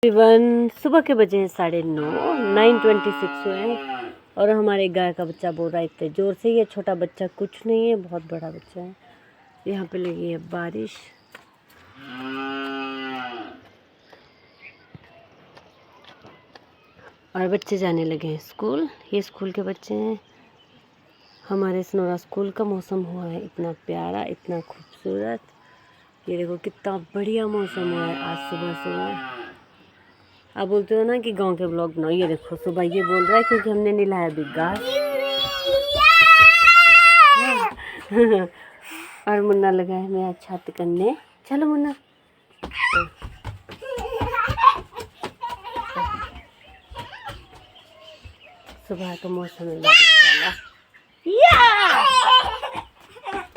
Even सुबह के बजे हैं 9:30, 9:26 हुए हैं और हमारे गाय का बच्चा बोल रहा है इतने ज़ोर से। ये छोटा बच्चा कुछ नहीं है, बहुत बड़ा बच्चा है। यहाँ पे लगी है बारिश। और बच्चे जाने लगे हैं स्कूल। ये स्कूल के बच्चे हैं। हमारे सनोरा स्कूल का मौसम हुआ है इतना प्यारा, इतना खूबसूरत। ये देखो कितना बढ़िया मौसम हुआ है आज सुबह सुबह। आप बोलते हो ना कि गांव के ब्लॉग बनाओ। ये देखो सुबह ये बोल रहा है क्योंकि हमने नहलाया भी घास। और मुन्ना लगा है मेरा छत करने। चलो मुन्ना। सुबह का मौसम है बारिश वाला।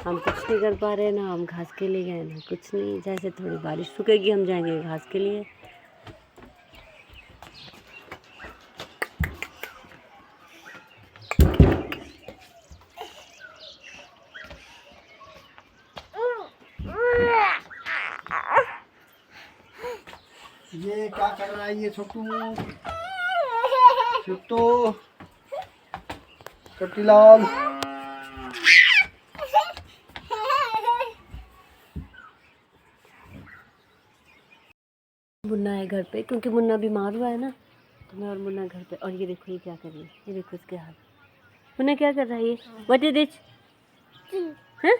हम कुछ नहीं कर पा रहे ना, हम घास के लिए गए ना कुछ नहीं। जैसे थोड़ी बारिश रुकेगी हम जाएंगे घास के लिए। ये क्या कर रहा है ये छोटू? छोटू छोटीलाल मुन्ना है घर पे क्योंकि मुन्ना बीमार हुआ है ना, तो मैं और मुन्ना घर पे। और ये देखो ये क्या कर रही है, ये देखो इसके हाथ। मुन्ना क्या कर रहा है ये? What is this? हाँ,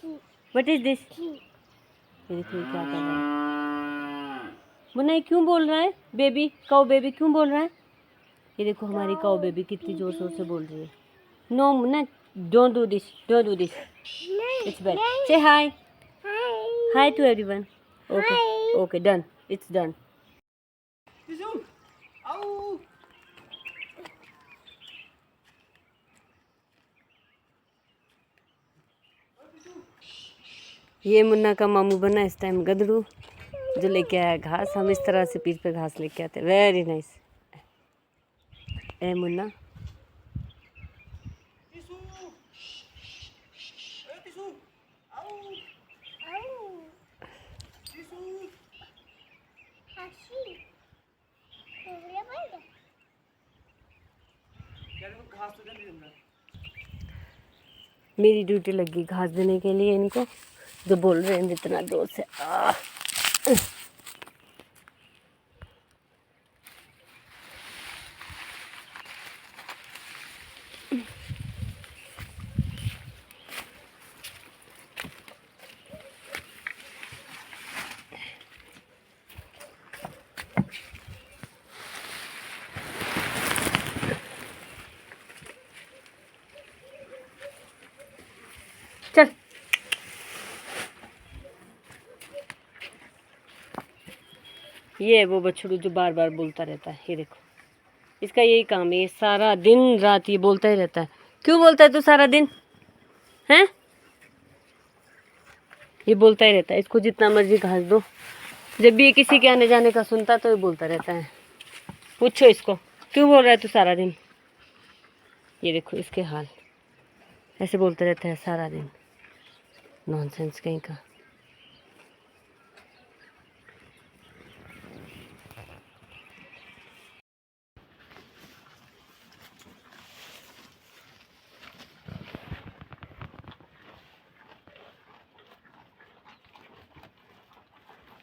व्हाट इज दिस? ये देखो ये क्या कर रहा है। मुन्ना ये क्यों बोल रहा है? बेबी काऊ बेबी क्यों बोल रहा है? ये देखो हमारी काऊ बेबी कितनी जोर शोर से बोल रही है। No Munna, don't do this, don't do this, it's bad. Say hi, hi to everyone. Okay okay done, it's done. ये मुन्ना का मामू बना इस टाइम गदड़ू, जो लेके आया घास। हम इस तरह से पीठ पे घास लेके आते। Very nice. ए मुन्ना मेरी ड्यूटी लगी घास देने के लिए इनको, जो बोल रहे हैं इतना जोर से। चल ये वो बछड़ू जो बार बार बोलता रहता है। ये देखो इसका यही काम है, ये सारा दिन रात ये बोलता ही रहता है। क्यों बोलता है तू सारा दिन? हैं? ये बोलता ही रहता है। इसको जितना मर्जी घास दो, जब भी ये किसी के आने जाने का सुनता तो ये बोलता रहता है। पूछो इसको क्यों बोल रहा है तू सारा दिन। ये देखो इसके हाल, ऐसे बोलते रहता है सारा दिन। नॉनसेंस कहीं का।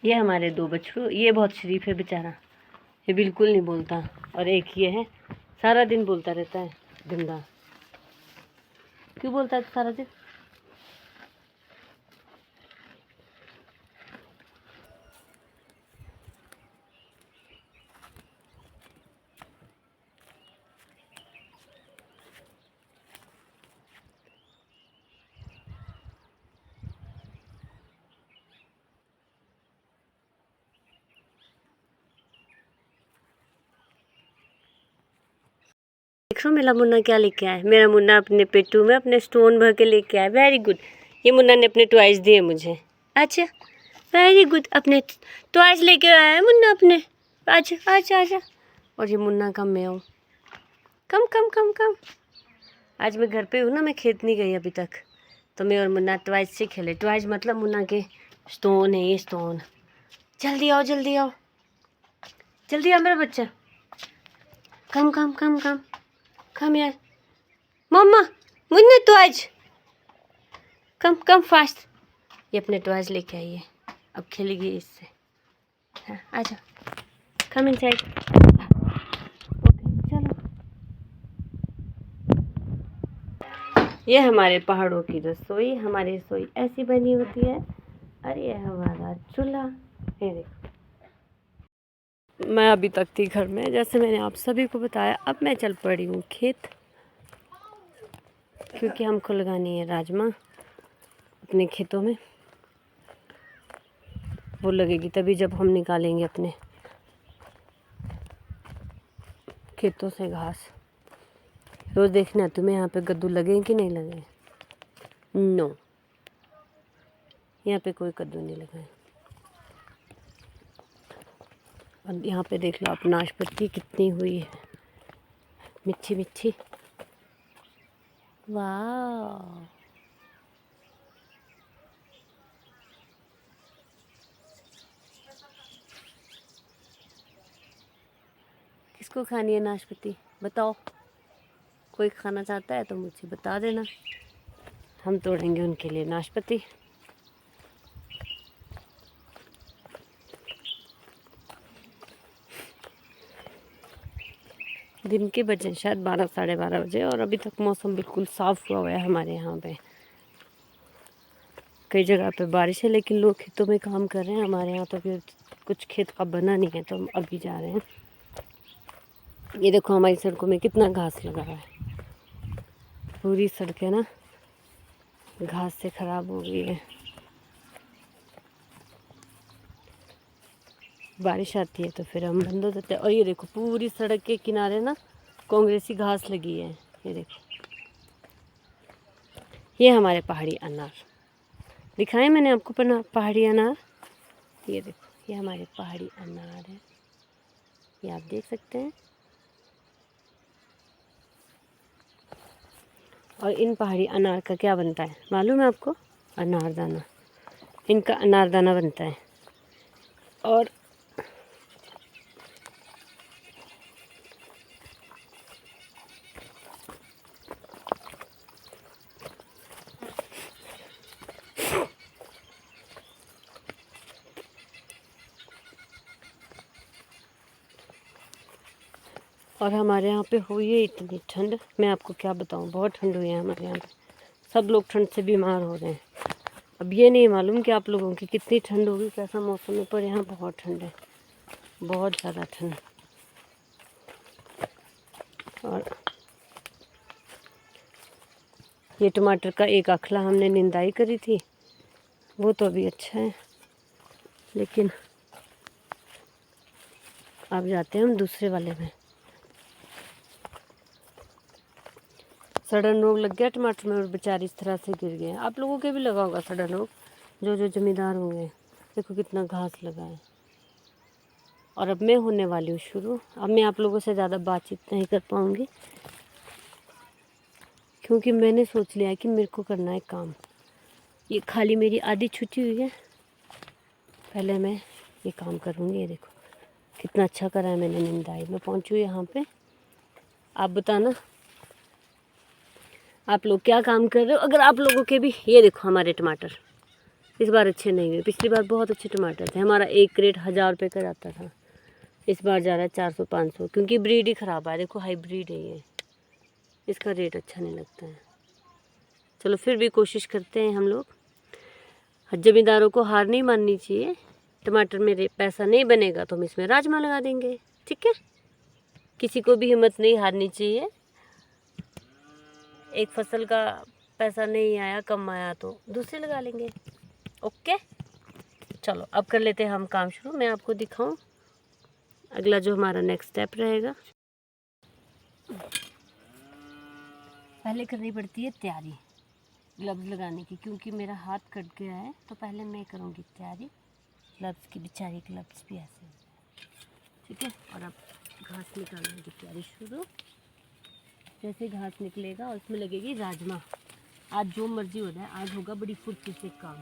ये हमारे दो बछड़ू। ये बहुत शरीफ है बेचारा, ये बिल्कुल नहीं बोलता। और एक ये है सारा दिन बोलता रहता है गंदा। क्यों बोलता है सारा दिन? देखो मेरा मुन्ना क्या लेके आया। मेरा मुन्ना अपने पेटू में अपने स्टोन भर के लेके आया। Very good. ये मुन्ना ने अपने टॉयज दिए मुझे। अच्छा वेरी गुड। अपने टॉयज लेके आया है मुन्ना अपने। अच्छा अच्छा अच्छा। और ये मुन्ना का मैं हूँ। कम कम कम कम। आज मैं घर पे हूँ ना, मैं खेत नहीं गई अभी तक, तो मैं और मुन्ना टॉयज से खेले। टॉयज मतलब मुन्ना के स्टोन है, ये स्टोन। जल्दी आओ जल्दी आओ। जल्दी आ मेरा बच्चा, कम कम कम कम कम यार, मम्मा मुन्ने टॉयज, कम कम फास्ट। ये अपने टॉयज लेके आई है, अब खेलेगी इससे। हाँ आ जाओ, कम इनसाइड। ओके चलो। ये हमारे पहाड़ों की रसोई, हमारी रसोई ऐसी बनी होती है। और ये हमारा चूल्हा, ये देखो। मैं अभी तक थी घर में, जैसे मैंने आप सभी को बताया। अब मैं चल पड़ी हूँ खेत, क्योंकि हमको लगानी है राजमा अपने खेतों में। वो लगेगी तभी जब हम निकालेंगे अपने खेतों से घास। रोज़ देखना तुम्हें यहाँ पे कद्दू लगे कि नहीं लगे। नो, यहाँ पे कोई कद्दू नहीं लगा है। और यहाँ पे देख लो आप, नाशपाती कितनी हुई है, मिठी मिठी। वाह, किसको खानी है नाशपाती बताओ। कोई खाना चाहता है तो मुझे बता देना, हम तोड़ेंगे उनके लिए नाशपाती। दिन के बजे शायद 12 साढ़े 12 बजे, और अभी तक मौसम बिल्कुल साफ़ हुआ है हमारे यहाँ पे। कई जगह पे बारिश है, लेकिन लोग खेतों में काम कर रहे हैं। हमारे यहाँ तो फिर कुछ खेत का बना नहीं है, तो हम अभी जा रहे हैं। ये देखो हमारी सड़कों में कितना घास लगा हुआ है। पूरी सड़कें ना घास से ख़राब हो गई है। बारिश आती है तो फिर हम बंद हो जाते हैं। और ये देखो पूरी सड़क के किनारे ना कांग्रेसी घास लगी है। ये देखो, ये हमारे पहाड़ी अनार दिखाए मैंने आपको, पहाड़ी अनार। ये देखो, ये हमारे पहाड़ी अनार है, ये आप देख सकते हैं। और इन पहाड़ी अनार का क्या बनता है मालूम है आपको? अनारदाना। इनका अनारदाना बनता है। और हमारे यहाँ पे हुई है इतनी ठंड, मैं आपको क्या बताऊँ, बहुत ठंड हुई है हमारे यहाँ पे। सब लोग ठंड से बीमार हो रहे हैं। अब ये नहीं मालूम कि आप लोगों की कितनी ठंड होगी, कैसा मौसम है, पर यहाँ बहुत ठंड है, बहुत ज़्यादा ठंड। और ये टमाटर का एक अखला हमने निंदाई करी थी, वो तो अभी अच्छा है। लेकिन अब जाते हैं हम दूसरे वाले में। सड़न रोग लग गया टमाटर में और बेचारी इस तरह से गिर गए। आप लोगों के भी लगा होगा सड़न रोग, जो जमींदार होंगे। देखो कितना घास लगा है। और अब मैं होने वाली हूँ शुरू। अब मैं आप लोगों से ज़्यादा बातचीत नहीं कर पाऊँगी, क्योंकि मैंने सोच लिया है कि मेरे को करना है काम। ये खाली मेरी आधी छुट्टी हुई है, पहले मैं ये काम करूँगी। ये देखो कितना अच्छा करा है मैंने निंदाई। मैं पहुँची हूँ यहाँ पे। आप बताना आप लोग क्या काम कर रहे हो, अगर आप लोगों के भी। ये देखो हमारे टमाटर इस बार अच्छे नहीं हुए। पिछली बार बहुत अच्छे टमाटर थे। हमारा एक क्रेट 1000 रुपये का जाता था, इस बार जा रहा है 400-500, क्योंकि ब्रीड ही ख़राब है। देखो हाइब्रिड है ये, इसका रेट अच्छा नहीं लगता है। चलो फिर भी कोशिश करते हैं हम लोग। ज़मींदारों को हार नहीं माननी चाहिए। टमाटर में पैसा नहीं बनेगा तो हम इसमें राजमा लगा देंगे, ठीक है। किसी को भी हिम्मत नहीं हारनी चाहिए। एक फसल का पैसा नहीं आया, कम आया, तो दूसरे लगा लेंगे। ओके चलो अब कर लेते हैं हम काम शुरू। मैं आपको दिखाऊं अगला जो हमारा नेक्स्ट स्टेप रहेगा। पहले करनी पड़ती है तैयारी ग्लव्स लगाने की, क्योंकि मेरा हाथ कट गया है, तो पहले मैं करूँगी तैयारी ग्लव्स की। बेचारी ग्लव्स भी ऐसे, ठीक है। और अब घास निकालने की तैयारी शुरू। जैसे घास निकलेगा और उसमें लगेगी राजमा। आज जो मर्जी हो जाए, आज होगा बड़ी फुर्ती से काम।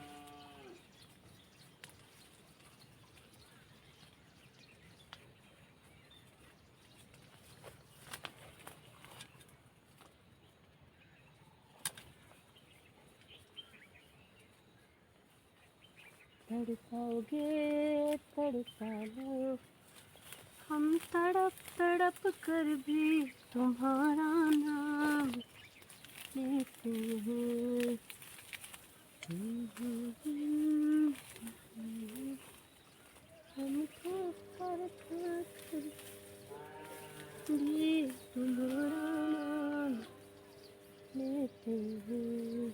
तड़पाओगे तड़पा लो, हम तड़प तड़प कर भी तुम्हारा नाम लेते हैं। हमको तड़पा कर भी तुम्हारा नाम लेते हैं।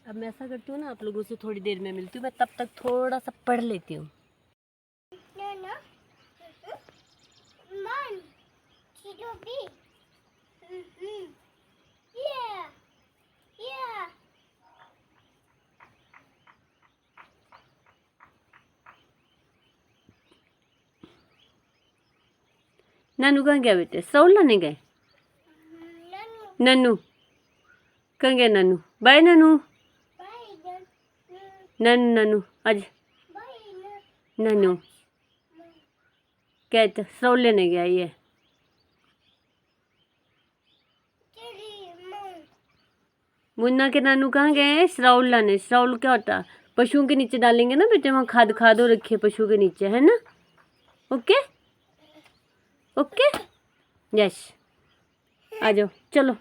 अब मैं ऐसा करती हूँ ना, आप लोगों से थोड़ी देर में मिलती हूँ, मैं तब तक थोड़ा सा पढ़ लेती हूँ। नानू कहाँ गया बेटे? सौल लाने गए? नन्नू कहाँ गया? नानू बाय नानू। नानू नानू आज नानू क्या तो सौल लेने गया ये। मुन्ना के नानू कहाँ गए? श्राउल लाने। श्राउल क्या होता? पशुओं के नीचे डालेंगे ना बेटे, वहाँ खाद खाद हो रखी है पशु के नीचे, है ना? ओके ओके यस, आ जाओ चलो।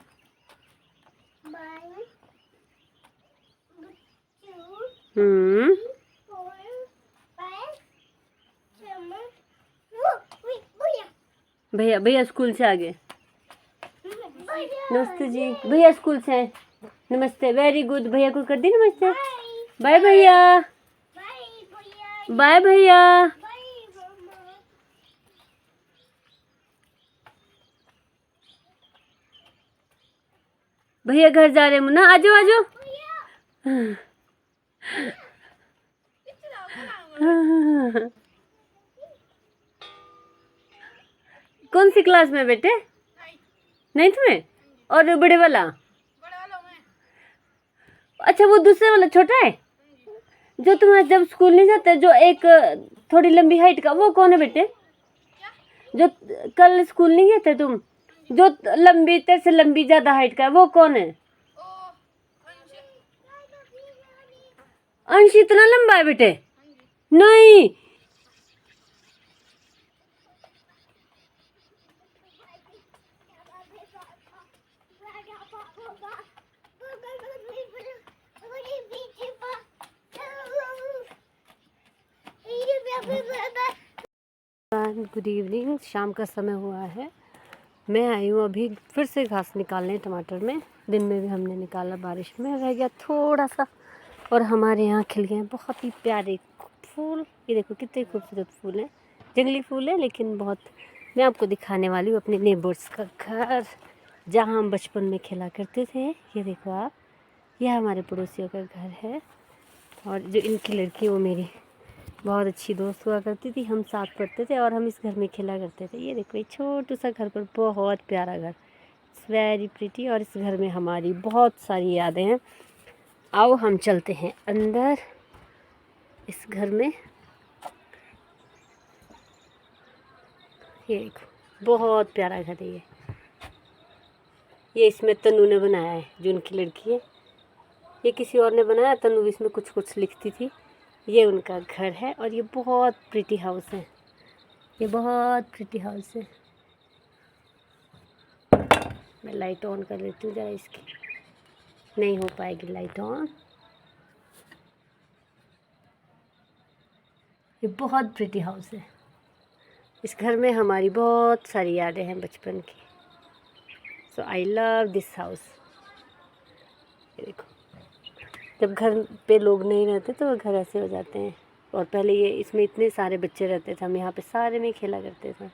भैया भैया स्कूल से आ गए। नमस्ते जी, भैया स्कूल से आए। नमस्ते, वेरी गुड। भैया को कर दी नमस्ते। बाय भैया, बाय भैया। भैया घर जा रहे हैं मुन्ना, आ जाओ आ जाओ। कौन सी क्लास में बेटे? 9th में। और बड़े वाला? अच्छा वो दूसरे वाला छोटा है जो तुम्हारा जब स्कूल नहीं जाता, जो एक थोड़ी लंबी हाइट का, वो कौन है बेटे? जो कल स्कूल नहीं गए थे तुम, जो लंबी तेरे से लंबी ज्यादा हाइट का, वो कौन है? अंश इतना लंबा है बेटे? नहीं गुड इवनिंग, शाम का समय हुआ है। मैं आई हूँ अभी फिर से घास निकालने टमाटर में। दिन में भी हमने निकाला, बारिश में रह गया थोड़ा सा। और हमारे यहाँ खिल गए हैं बहुत ही प्यारे फूल। ये देखो कितने खूबसूरत फूल हैं, जंगली फूल है लेकिन बहुत। मैं आपको दिखाने वाली हूँ अपने नेबर्स का घर, जहाँ हम बचपन में खेला करते थे। ये देखो आप, यह हमारे पड़ोसियों का घर है। और जो इनकी लड़की, वो मेरी बहुत अच्छी दोस्त हुआ करती थी। हम साथ पढ़ते थे और हम इस घर में खेला करते थे। ये देखो, एक छोटू सा घर पर बहुत प्यारा घर, इट्स वेरी प्रिटी। और इस घर में हमारी बहुत सारी यादें हैं। आओ हम चलते हैं अंदर इस घर में। ये देखो बहुत प्यारा घर है ये इसमें तनु ने बनाया है, जो उनकी लड़की है। ये किसी और ने बनाया, तनु इसमें कुछ कुछ लिखती थी। ये उनका घर है और ये बहुत प्रिटी हाउस है। ये बहुत प्रिटी हाउस है। मैं लाइट ऑन कर लेती हूँ ज़रा, इसकी नहीं हो पाएगी लाइट ऑन। ये बहुत प्रिटी हाउस है। इस घर में हमारी बहुत सारी यादें हैं बचपन की। सो आई लव दिस हाउस। ये देखो, जब घर पे लोग नहीं रहते तो घर ऐसे हो जाते हैं। और पहले ये इसमें इतने सारे बच्चे रहते थे, हम यहाँ पे सारे में खेला करते थे।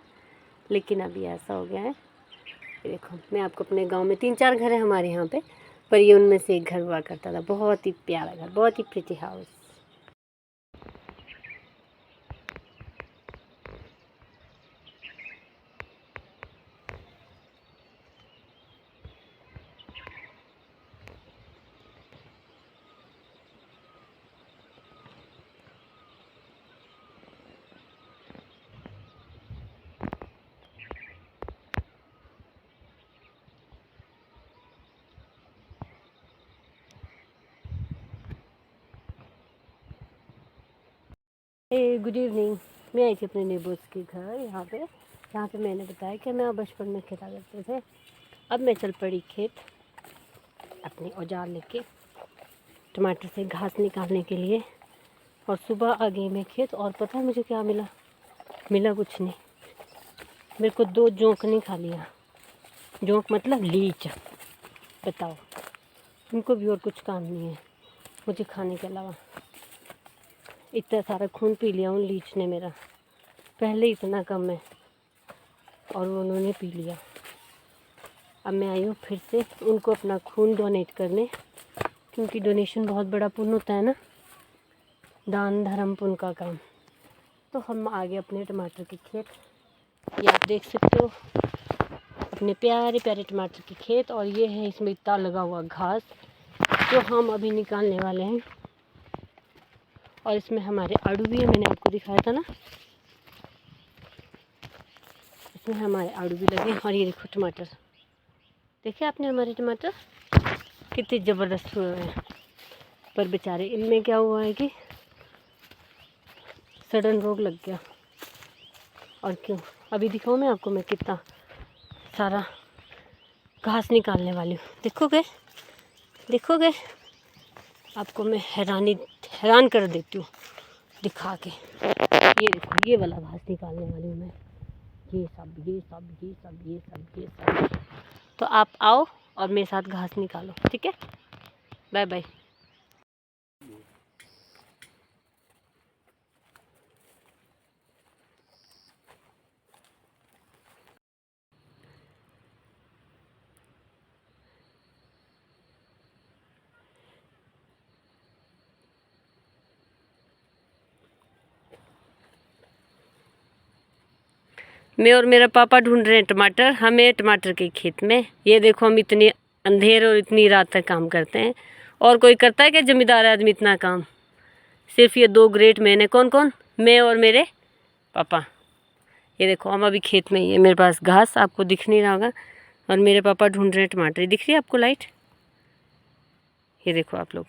लेकिन अभी ऐसा हो गया है। ये देखो, मैं आपको अपने गांव में 3-4 घर है हमारे यहाँ पे, पर ये उनमें से एक घर हुआ करता था। बहुत ही प्यारा घर, बहुत ही प्रिटी हाउस। Good evening. मैं आई थी अपने नेबर्स के घर, यहाँ पे मैंने बताया कि मैं बचपन में खेला करते थे। अब मैं चल पड़ी खेत अपने औजार लेके टमाटर से घास निकालने के लिए। और सुबह आ गई मैं खेत, और पता है मुझे क्या मिला कुछ नहीं। मेरे को 2 जोंक नहीं खा लिया। जोंक मतलब लीच। बताओ, उनको भी और कुछ काम नहीं है मुझे खाने के अलावा। इतना सारा खून पी लिया उन लीच ने मेरा, पहले इतना कम है और उन्होंने पी लिया। अब मैं आई हूँ फिर से उनको अपना खून डोनेट करने, क्योंकि डोनेशन बहुत बड़ा पुण्य होता है ना, दान धर्म पुण्य का काम। तो हम आ गए अपने टमाटर के खेत। ये आप देख सकते हो अपने प्यारे प्यारे टमाटर के खेत। और ये है इसमें इतना लगा हुआ घास जो हम अभी निकालने वाले हैं। और इसमें हमारे आड़ू भी है, मैंने आपको दिखाया था ना, इसमें हमारे आड़ू भी लगे। और ये देखो टमाटर, देखिए आपने हमारे टमाटर कितने ज़बरदस्त हुए हैं। पर बेचारे इनमें क्या हुआ है कि सडन रोग लग गया। और क्यों, अभी दिखाऊँ मैं आपको मैं कितना सारा घास निकालने वाली हूँ। देखोगे आपको मैं हैरान कर देती हूँ दिखा के। ये देखो, ये वाला घास निकालने वाली हूँ मैं। ये सब। तो आप आओ और मेरे साथ घास निकालो, ठीक है? Bye bye. मैं और मेरा पापा ढूंढ रहे हैं टमाटर, हमें टमाटर के खेत में। ये देखो, हम इतनी अंधेर और इतनी रात तक काम करते हैं। और कोई करता है क्या जमींदार आदमी इतना काम? सिर्फ ये 2 ग्रेट मैन है। कौन? मैं और मेरे पापा। ये देखो, हम अभी खेत में ही है, मेरे पास घास आपको दिख नहीं रहा होगा, और मेरे पापा ढूंढ रहे हैं टमाटर। दिख रही है आपको लाइट? ये देखो आप लोग।